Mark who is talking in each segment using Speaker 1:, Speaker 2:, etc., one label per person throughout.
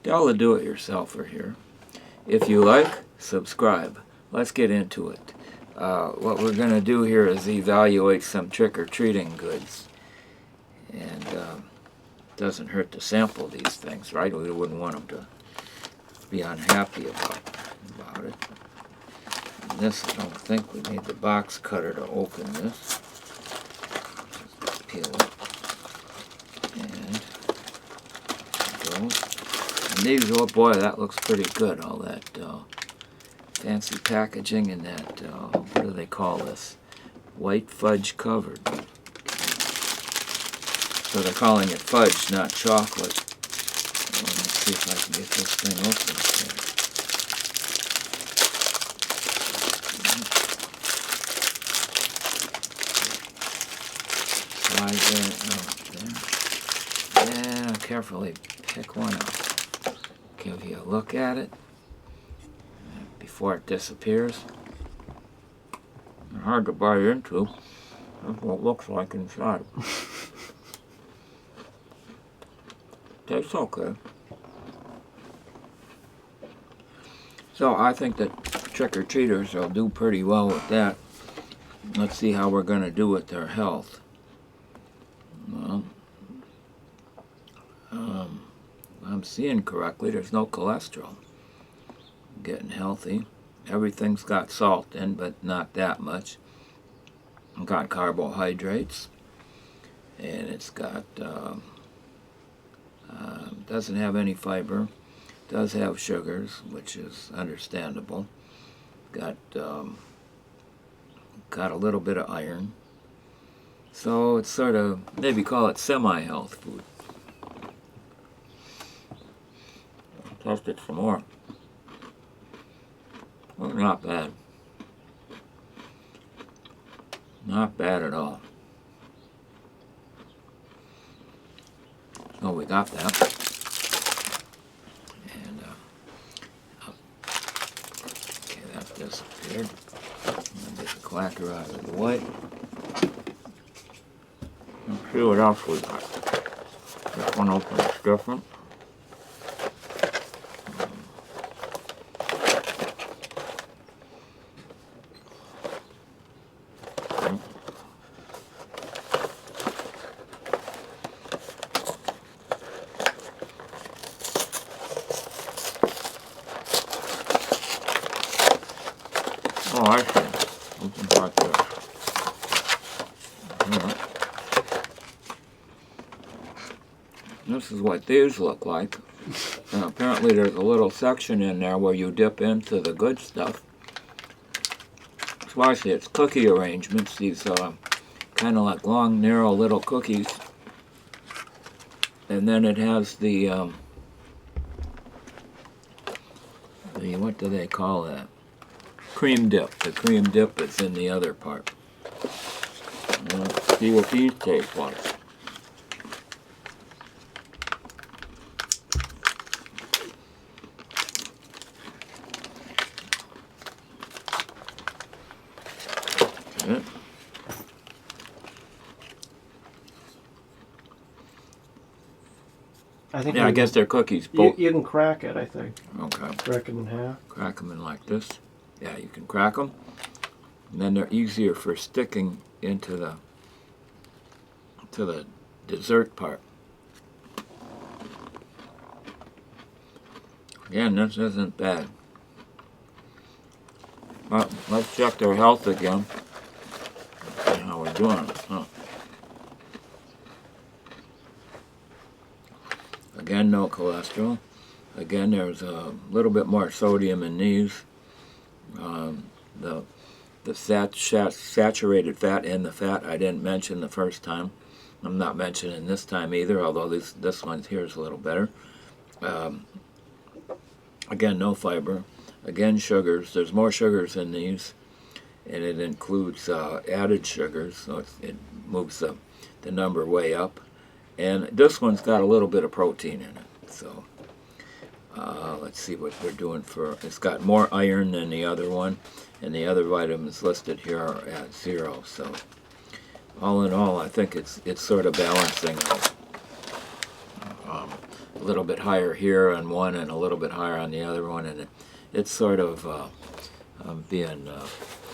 Speaker 1: Tell the do-it-yourselfer here. If you like, subscribe. Let's get into it. What we're going to do here is evaluate some trick-or-treating goods. And it doesn't hurt to sample these things, right? We wouldn't want them to be unhappy about it. And this, I don't think we need the box cutter to open this. Just peel it. And go. And these, oh boy, that looks pretty good. All that fancy packaging and that, what do they call this? White fudge covered. So they're calling it fudge, not chocolate. Well, let's see if I can get this thing open here. Slide that out there. And carefully pick one up. Give you a look at it before it disappears. They're hard to bite into. That's what it looks like inside. Tastes okay. So I think that trick-or-treaters will do pretty well with that. Let's see how we're going to do with their health. Well, I'm seeing correctly, there's no cholesterol. Getting healthy. Everything's got salt in, but not that much. Got carbohydrates. And it's got, doesn't have any fiber. Does have sugars, which is understandable. Got a little bit of iron. So it's sort of, maybe call it semi-health food. Test it some more. Well, not bad. Not bad at all. So we got that. And, okay, that disappeared. Get the clacker out of the way. Let's see what else we got. This one opens different. Oh, I see. Opens like this. Yeah. This is what these look like. And apparently there's a little section in there where you dip into the good stuff. So I see it's cookie arrangements. These kind of like long, narrow little cookies. And then it has the what do they call that? Cream dip. The cream dip is in the other part. Let's see what these taste like. Okay. I guess they're cookies.
Speaker 2: You can crack it, I think.
Speaker 1: Okay.
Speaker 2: Crack them in half.
Speaker 1: Crack them in like this. Yeah, you can crack them. And then they're easier for sticking into the dessert part. Again, this isn't bad. Well, let's check their health again. See how we're doing. Again, no cholesterol. Again, there's a little bit more sodium in these. The saturated fat and the fat I didn't mention the first time. I'm not mentioning this time either, although this one here is a little better. Again, no fiber. Again, sugars. There's more sugars in these, and it includes added sugars, so it moves the number way up. And this one's got a little bit of protein in it, so let's see what they're doing for. It's got more iron than the other one, and the other vitamins listed here are at 0. So all in all, I think it's sort of balancing out. a little bit higher here on one and a little bit higher on the other one, and it's sort of being,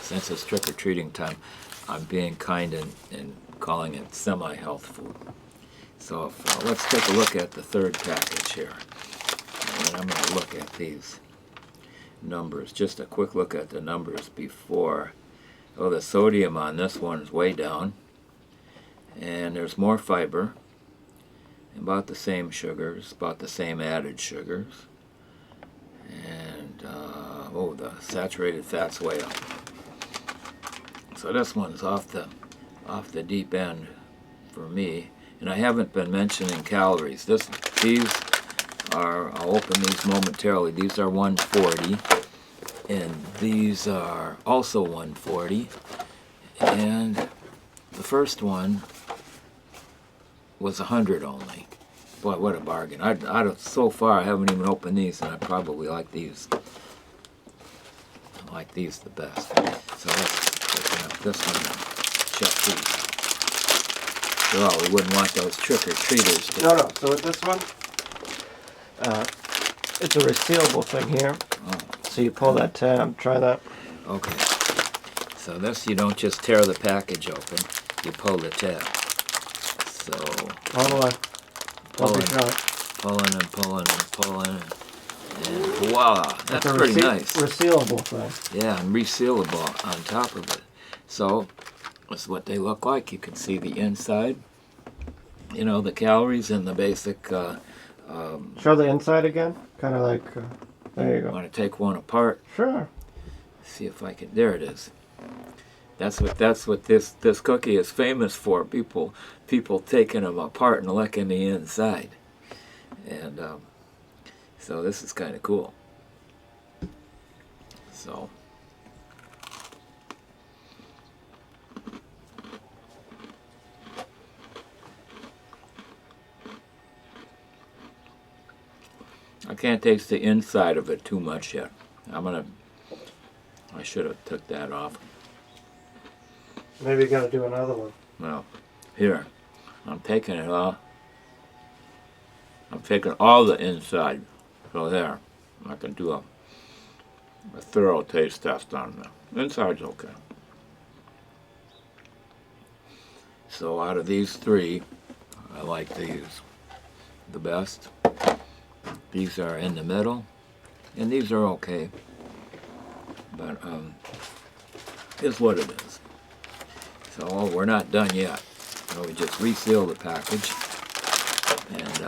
Speaker 1: since it's trick-or-treating time, I'm being kind and calling it semi-health food. So let's take a look at the third package here. And I'm going to look at these numbers. Just a quick look at the numbers before. Oh, the sodium on this one is way down. And there's more fiber. About the same sugars, about the same added sugars. And, oh, the saturated fat's way up. So this one's off the deep end for me. And I haven't been mentioning calories. These are, I'll open these momentarily. These are 140, and these are also 140. And the first one was 100 only. Boy, what a bargain! So far, I haven't even opened these, and I probably like these. I like these the best. So let's open up this one and check these. Well, we wouldn't want those trick-or-treaters to...
Speaker 2: No. So with this one, it's a resealable thing here.
Speaker 1: Oh.
Speaker 2: So you pull that tab, try that.
Speaker 1: Okay. So this, you don't just tear the package open, you pull the tab. So...
Speaker 2: All the way.
Speaker 1: Pulling, pulling and pulling and pulling. And voila! That's pretty nice.
Speaker 2: Resealable thing.
Speaker 1: Yeah, and resealable on top of it. So, this is what they look like. You can see the inside. You know, the calories and the basic...
Speaker 2: Show the inside again. Kind of like... there you go.
Speaker 1: Want to take one apart?
Speaker 2: Sure.
Speaker 1: See if I can... There it is. That's what this cookie is famous for. People taking them apart and licking the inside. And so this is kind of cool. So... I can't taste the inside of it too much yet. I should have took that off.
Speaker 2: Maybe you gotta do another one.
Speaker 1: Well, here, I'm taking it off. I'm taking all the inside. So there, I can do a thorough taste test on the inside's okay. So out of these three, I like these the best. These are in the middle, and these are okay, but it's what it is. So we're not done yet. So we just reseal the package, and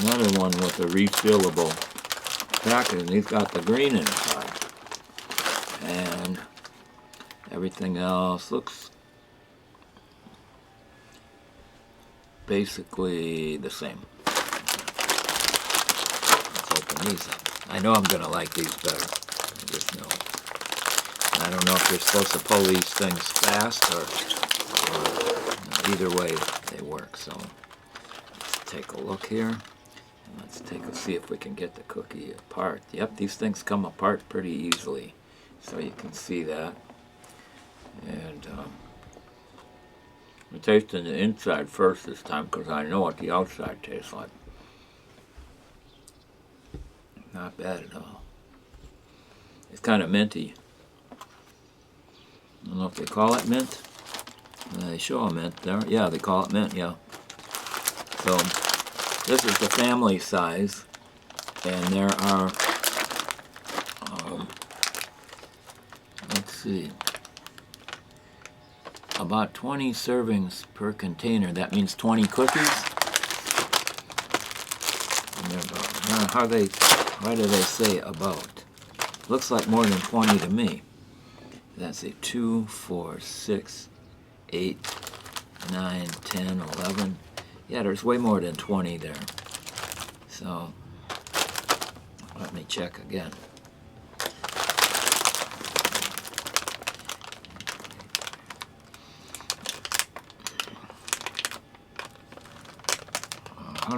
Speaker 1: another one with a resealable package, and he's got the green inside, and everything else looks basically the same. Let's open these up. I know I'm going to like these better. I just know. I don't know if you're supposed to pull these things fast or either way they work. So let's take a look here. And let's see if we can get the cookie apart. Yep, these things come apart pretty easily. So you can see that. And I'm tasting the inside first this time because I know what the outside tastes like. Not bad at all. It's kind of minty. I don't know if they call it mint. They show a mint there. Yeah, they call it mint, yeah. So, this is the family size. And there are, let's see, about 20 servings per container. That means 20 cookies. Why do they say about? Looks like more than 20 to me. That's a 2, 4, 6, 8, 9, 10, 11. Yeah, there's way more than 20 there. So, let me check again.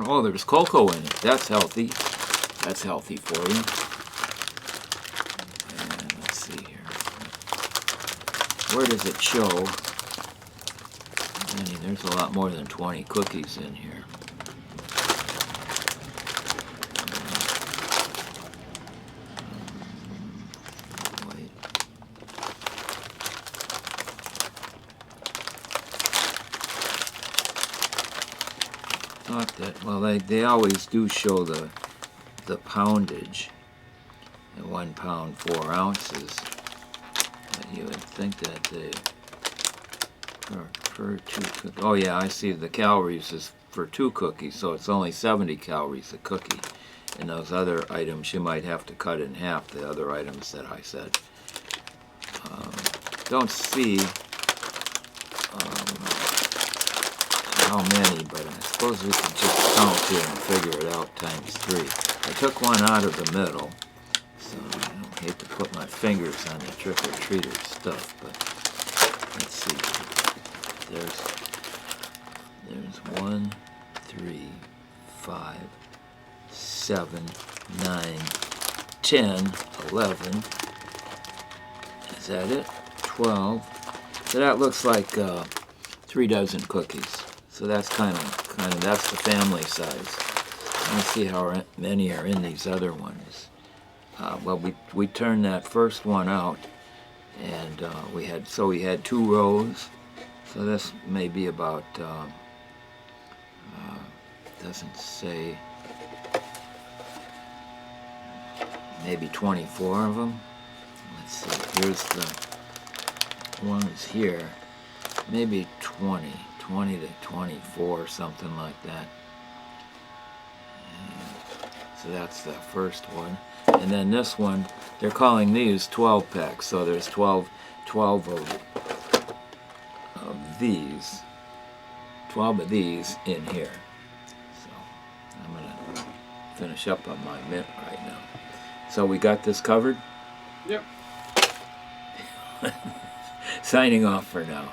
Speaker 1: Oh, there's cocoa in it. That's healthy. That's healthy for you. And let's see here. where does it show? I mean, there's a lot more than 20 cookies in here. Wait. Thought that, well, they always do show the poundage. 1 pound 4 ounces. But you would think that they per 2 cookies. Oh yeah, I see the calories is for 2 cookies, so it's only 70 calories a cookie. And those other items you might have to cut in half. The other items that I said. Don't see how many, but I suppose we can just count here and figure it out times 3. I took one out of the middle, so I don't hate to put my fingers on the trick-or-treater stuff, but let's see. There's 1, 3, 5, 7, 9, 10, 11. Is that it? 12. So that looks like 3 dozen cookies. So that's kind of that's the family size. Let's see how many are in these other ones. Well, we turned that first one out, and we had 2 rows. So this may be about doesn't say, maybe 24 of them. Let's see. Here's the ones here. Maybe 20 to 24, something like that. So that's the first one. And then this one, they're calling these 12 packs. So there's 12 of these. 12 of these in here. So I'm going to finish up on my mint right now. So we got this covered?
Speaker 2: Yep.
Speaker 1: Signing off for now.